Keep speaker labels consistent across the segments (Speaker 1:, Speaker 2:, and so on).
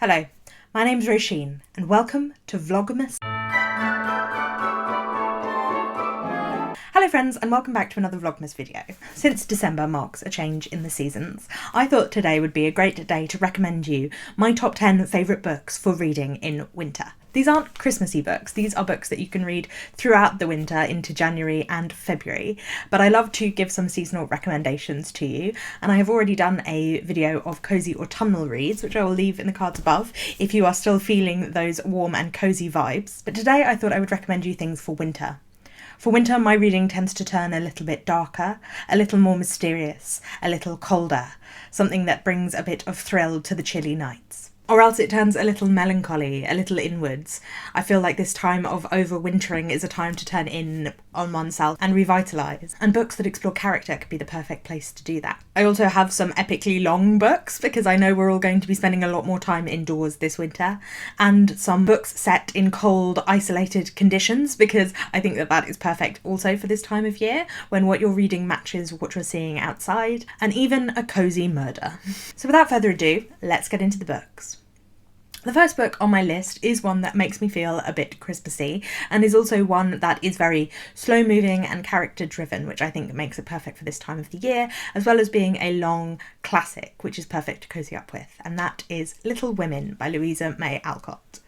Speaker 1: Hello, my name's Roisin and welcome to Vlogmas. Hello friends and welcome back to another Vlogmas video. Since December marks a change in the seasons, I thought today would be a great day to recommend you my top 10 favourite books for reading in winter. These aren't Christmassy books, these are books that you can read throughout the winter into January and February, but I love to give some seasonal recommendations to you, and I have already done a video of cosy autumnal reads, which I will leave in the cards above if you are still feeling those warm and cosy vibes. But today I thought I would recommend you things for winter. For winter, my reading tends to turn a little bit darker, a little more mysterious, a little colder, something that brings a bit of thrill to the chilly nights. Or else it turns a little melancholy, a little inwards. I feel like this time of overwintering is a time to turn in on oneself and revitalise, and books that explore character could be the perfect place to do that. I also have some epically long books, because I know we're all going to be spending a lot more time indoors this winter, and some books set in cold, isolated conditions, because I think that is perfect also for this time of year, when what you're reading matches what you're seeing outside, and even a cosy murder. So without further ado, let's get into the books. The first book on my list is one that makes me feel a bit Christmassy, and is also one that is very slow moving and character driven, which I think makes it perfect for this time of the year, as well as being a long classic, which is perfect to cozy up with, and that is Little Women by Louisa May Alcott.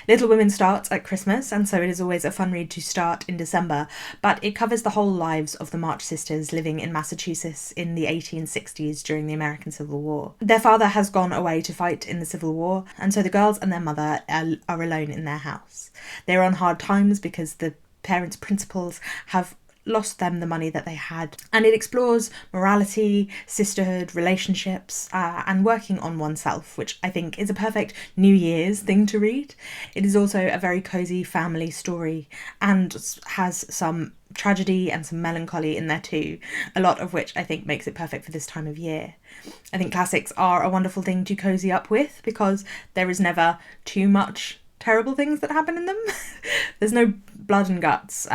Speaker 1: Little Women starts at Christmas, and so it is always a fun read to start in December, but it covers the whole lives of the March sisters living in Massachusetts in the 1860s during the American Civil War. Their father has gone away to fight in the Civil War, and so the girls and their mother are alone in their house. They're on hard times because the parents' principals have lost them the money that they had, and it explores morality, sisterhood, relationships, and working on oneself, which I think is a perfect New Year's thing to read. It is also a very cosy family story and has some tragedy and some melancholy in there too, a lot of which I think makes it perfect for this time of year. I think classics are a wonderful thing to cozy up with because there is never too much terrible things that happen in them. There's no blood and guts,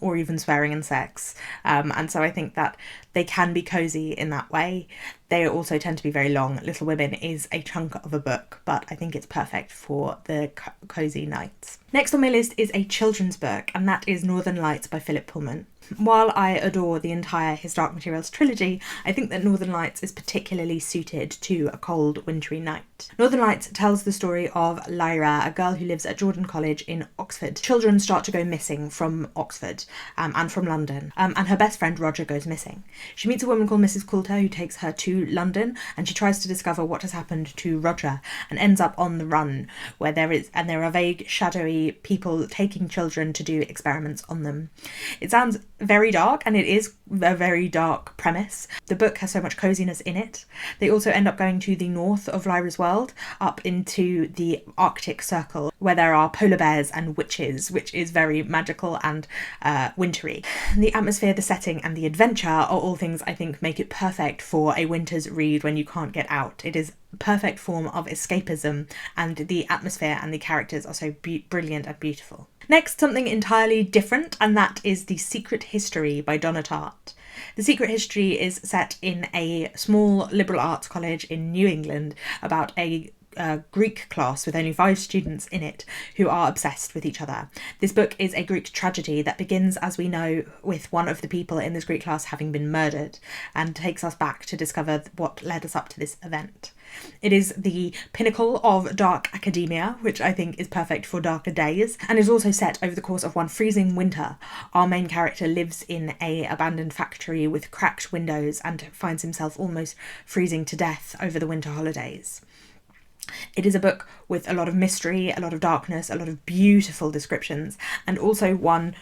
Speaker 1: or even swearing and sex, and so I think that they can be cosy in that way. They also tend to be very long. Little Women is a chunk of a book, but I think it's perfect for the cosy nights. Next on my list is a children's book, and that is Northern Lights by Philip Pullman. While I adore the entire His Dark Materials trilogy, I think that Northern Lights is particularly suited to a cold, wintry night. Northern Lights tells the story of Lyra, a girl who lives at Jordan College in Oxford. Children start to go missing from Oxford and from London, and her best friend Roger goes missing. She meets a woman called Mrs. Coulter who takes her to London, and she tries to discover what has happened to Roger and ends up on the run, where there are vague, shadowy people taking children to do experiments on them. It sounds very dark, and it is a very dark premise. The book has so much coziness in it. They also end up going to the north of Lyra's world, up into the Arctic Circle, where there are polar bears and witches, which is very magical and wintry. The atmosphere, the setting, and the adventure are all things I think make it perfect for a winter's read when you can't get out. It is a perfect form of escapism, and the atmosphere and the characters are so brilliant and beautiful. Next, something entirely different, and that is The Secret History by Donna Tartt. The Secret History is set in a small liberal arts college in New England about a Greek class with only 5 students in it who are obsessed with each other. This book is a Greek tragedy that begins, as we know, with one of the people in this Greek class having been murdered, and takes us back to discover what led us up to this event. It is the pinnacle of dark academia, which I think is perfect for darker days, and is also set over the course of one freezing winter. Our main character lives in an abandoned factory with cracked windows and finds himself almost freezing to death over the winter holidays. It is a book with a lot of mystery, a lot of darkness, a lot of beautiful descriptions, and also one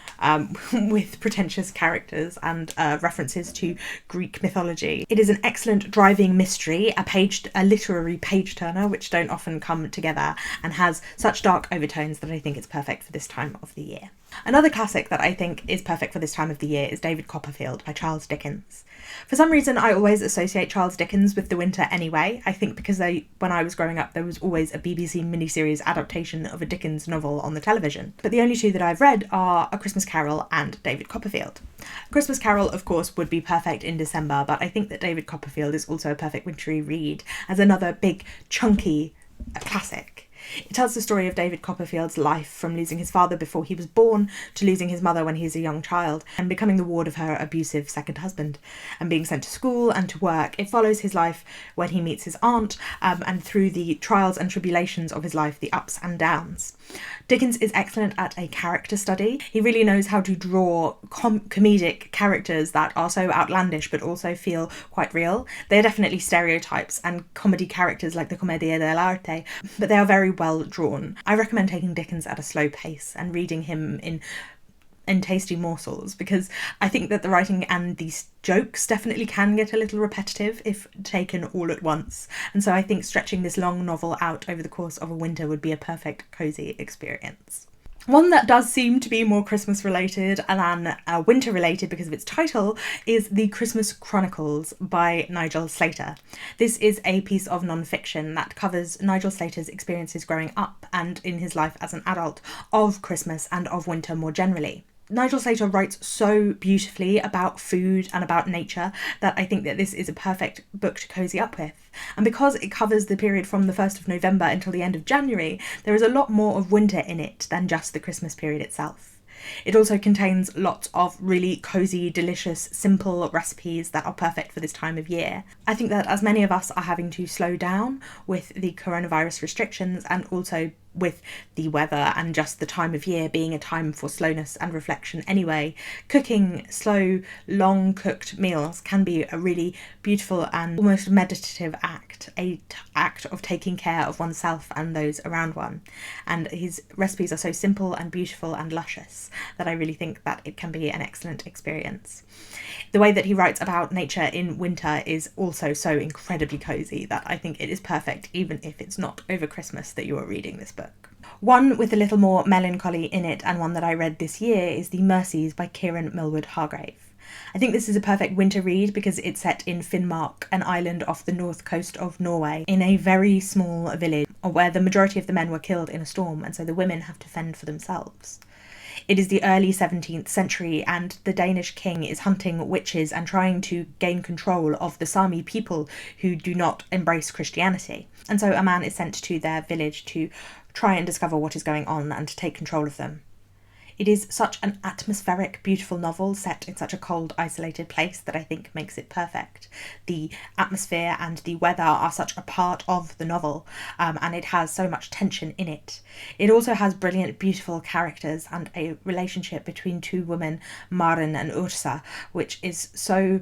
Speaker 1: with pretentious characters and references to Greek mythology. It is an excellent driving mystery, a literary page-turner, which don't often come together, and has such dark overtones that I think it's perfect for this time of the year. Another classic that I think is perfect for this time of the year is David Copperfield by Charles Dickens. For some reason, I always associate Charles Dickens with the winter anyway. I think because when I was growing up, there was always a BBC miniseries adaptation of a Dickens novel on the television. But the only two that I've read are A Christmas Carol and David Copperfield. A Christmas Carol, of course, would be perfect in December, but I think that David Copperfield is also a perfect wintry read as another big, chunky classic. It tells the story of David Copperfield's life from losing his father before he was born to losing his mother when he was a young child and becoming the ward of her abusive second husband and being sent to school and to work. It follows his life when he meets his aunt and through the trials and tribulations of his life, the ups and downs. Dickens is excellent at a character study. He really knows how to draw comedic characters that are so outlandish but also feel quite real. They are definitely stereotypes and comedy characters like the Commedia dell'arte, but they are very well drawn. I recommend taking Dickens at a slow pace and reading him in tasty morsels, because I think that the writing and these jokes definitely can get a little repetitive if taken all at once. And so I think stretching this long novel out over the course of a winter would be a perfect cosy experience. One that does seem to be more Christmas related than winter related because of its title is The Christmas Chronicles by Nigel Slater. This is a piece of non-fiction that covers Nigel Slater's experiences growing up and in his life as an adult of Christmas and of winter more generally. Nigel Slater writes so beautifully about food and about nature that I think that this is a perfect book to cozy up with. And because it covers the period from the 1st of November until the end of January, there is a lot more of winter in it than just the Christmas period itself. It also contains lots of really cozy, delicious, simple recipes that are perfect for this time of year. I think that as many of us are having to slow down with the coronavirus restrictions and also with the weather and just the time of year being a time for slowness and reflection anyway, cooking slow, long cooked meals can be a really beautiful and almost meditative act, an act of taking care of oneself and those around one. And his recipes are so simple and beautiful and luscious that I really think that it can be an excellent experience. The way that he writes about nature in winter is also so incredibly cozy that I think it is perfect even if it's not over Christmas that you are reading this book. One with a little more melancholy in it, and one that I read this year, is The Mercies by Kieran Millwood Hargrave. I think this is a perfect winter read because it's set in Finnmark, an island off the north coast of Norway, in a very small village where the majority of the men were killed in a storm, and so the women have to fend for themselves. It is the early 17th century and the Danish king is hunting witches and trying to gain control of the Sami people who do not embrace Christianity. And so a man is sent to their village to try and discover what is going on and to take control of them. It is such an atmospheric, beautiful novel set in such a cold, isolated place that I think makes it perfect. The atmosphere and the weather are such a part of the novel, and it has so much tension in it. It also has brilliant, beautiful characters and a relationship between two women, Maren and Ursa, which is so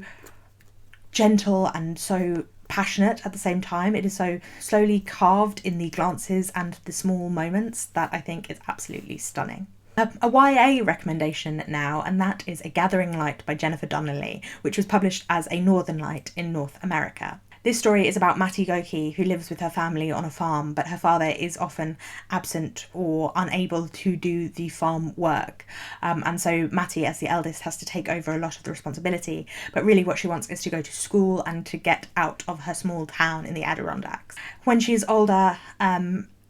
Speaker 1: gentle and so passionate at the same time. It is so slowly carved in the glances and the small moments that I think is absolutely stunning. A YA recommendation now, and that is A Gathering Light by Jennifer Donnelly, which was published as a Northern Light in North America. This story is about Matti Goki, who lives with her family on a farm, but her father is often absent or unable to do the farm work. And so Matti, as the eldest, has to take over a lot of the responsibility. But really what she wants is to go to school and to get out of her small town in the Adirondacks. When she's older,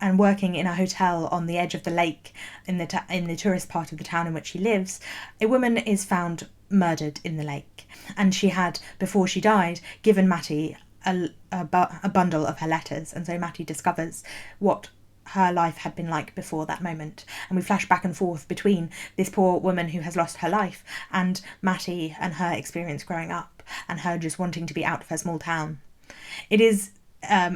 Speaker 1: and working in a hotel on the edge of the lake in the tourist part of the town in which she lives, a woman is found murdered in the lake. And she had, before she died, given Matti a bundle of her letters. And so Matti discovers what her life had been like before that moment. And we flash back and forth between this poor woman who has lost her life and Matti and her experience growing up and her just wanting to be out of her small town. It is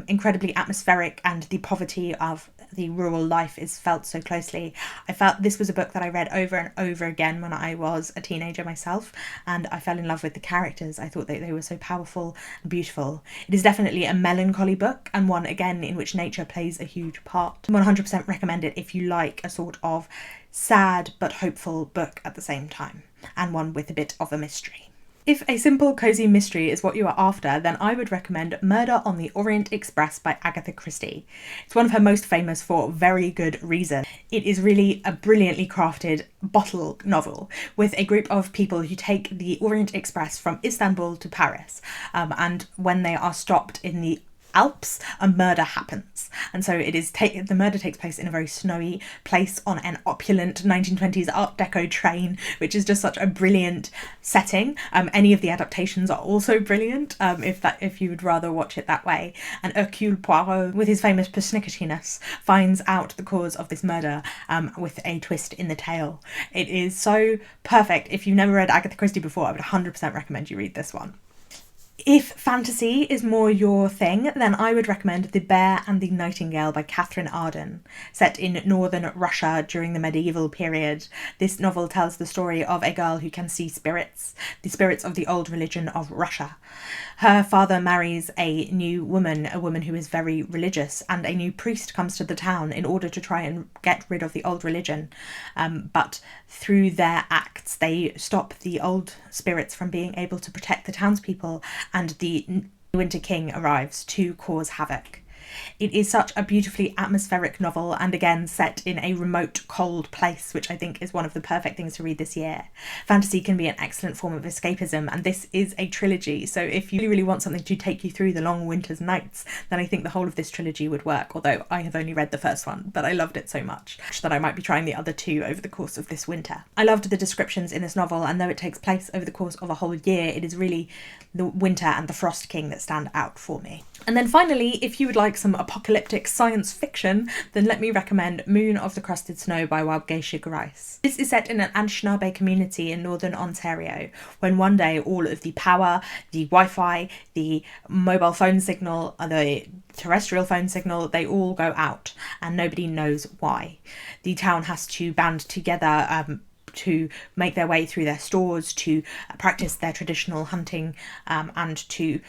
Speaker 1: incredibly atmospheric, and the poverty of the rural life is felt so closely. I felt this was a book that I read over and over again when I was a teenager myself, and I fell in love with the characters. I thought that they were so powerful and beautiful. It is definitely a melancholy book, and one again in which nature plays a huge part. 100% recommend it if you like a sort of sad but hopeful book at the same time, and one with a bit of a mystery. If a simple, cosy mystery is what you are after, then I would recommend Murder on the Orient Express by Agatha Christie. It's one of her most famous for very good reason. It is really a brilliantly crafted bottle novel with a group of people who take the Orient Express from Istanbul to Paris. And when they are stopped in the Alps, a murder happens. And so it is the murder takes place in a very snowy place on an opulent 1920s Art Deco train, which is just such a brilliant setting. Any of the adaptations are also brilliant, if you would rather watch it that way. And Hercule Poirot, with his famous persnicketiness, finds out the cause of this murder with a twist in the tale. It is so perfect. If you've never read Agatha Christie before, I would 100% recommend you read this one. If fantasy is more your thing, then I would recommend The Bear and the Nightingale by Catherine Arden. Set in northern Russia during the medieval period, this novel tells the story of a girl who can see spirits, the spirits of the old religion of Russia. Her father marries a new woman, a woman who is very religious, and a new priest comes to the town in order to try and get rid of the old religion. But through their acts, they stop the old spirits from being able to protect the townspeople, and the Winter King arrives to cause havoc. It is such a beautifully atmospheric novel, and again set in a remote, cold place, which I think is one of the perfect things to read this year. Fantasy can be an excellent form of escapism, and this is a trilogy, so if you really want something to take you through the long winter's nights, then I think the whole of this trilogy would work, although I have only read the first one, but I loved it so much that I might be trying the other two over the course of this winter. I loved the descriptions in this novel, and though it takes place over the course of a whole year, it is really the winter and the Frost King that stand out for me. And then finally, if you would like some apocalyptic science fiction, then let me recommend Moon of the Crusted Snow by Waubgeshig Rice. This is set in an Anishinaabe community in northern Ontario, when one day all of the power, the Wi-Fi, the mobile phone signal, the terrestrial phone signal, they all go out and nobody knows why. The town has to band together to make their way through their stores, to practice their traditional hunting, and to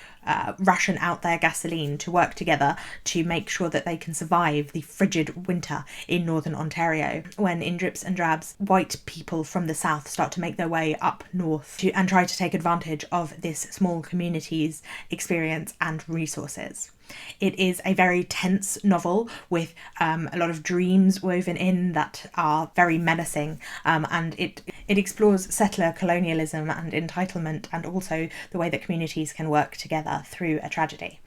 Speaker 1: ration out their gasoline, to work together to make sure that they can survive the frigid winter in northern Ontario, when in drips and drabs white people from the south start to make their way up north and try to take advantage of this small community's experience and resources. It is a very tense novel with a lot of dreams woven in that are very menacing, and it explores settler colonialism and entitlement, and also the way that communities can work together through a tragedy.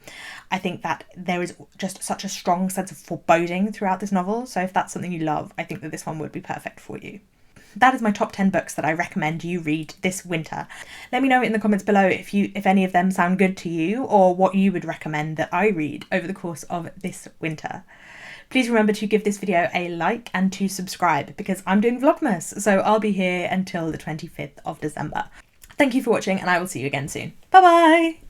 Speaker 1: I think that there is just such a strong sense of foreboding throughout this novel, so if that's something you love, I think that this one would be perfect for you. That is my top 10 books that I recommend you read this winter. Let me know in the comments below if any of them sound good to you, or what you would recommend that I read over the course of this winter. Please remember to give this video a like and to subscribe, because I'm doing Vlogmas, so I'll be here until the 25th of December. Thank you for watching, and I will see you again soon. Bye bye!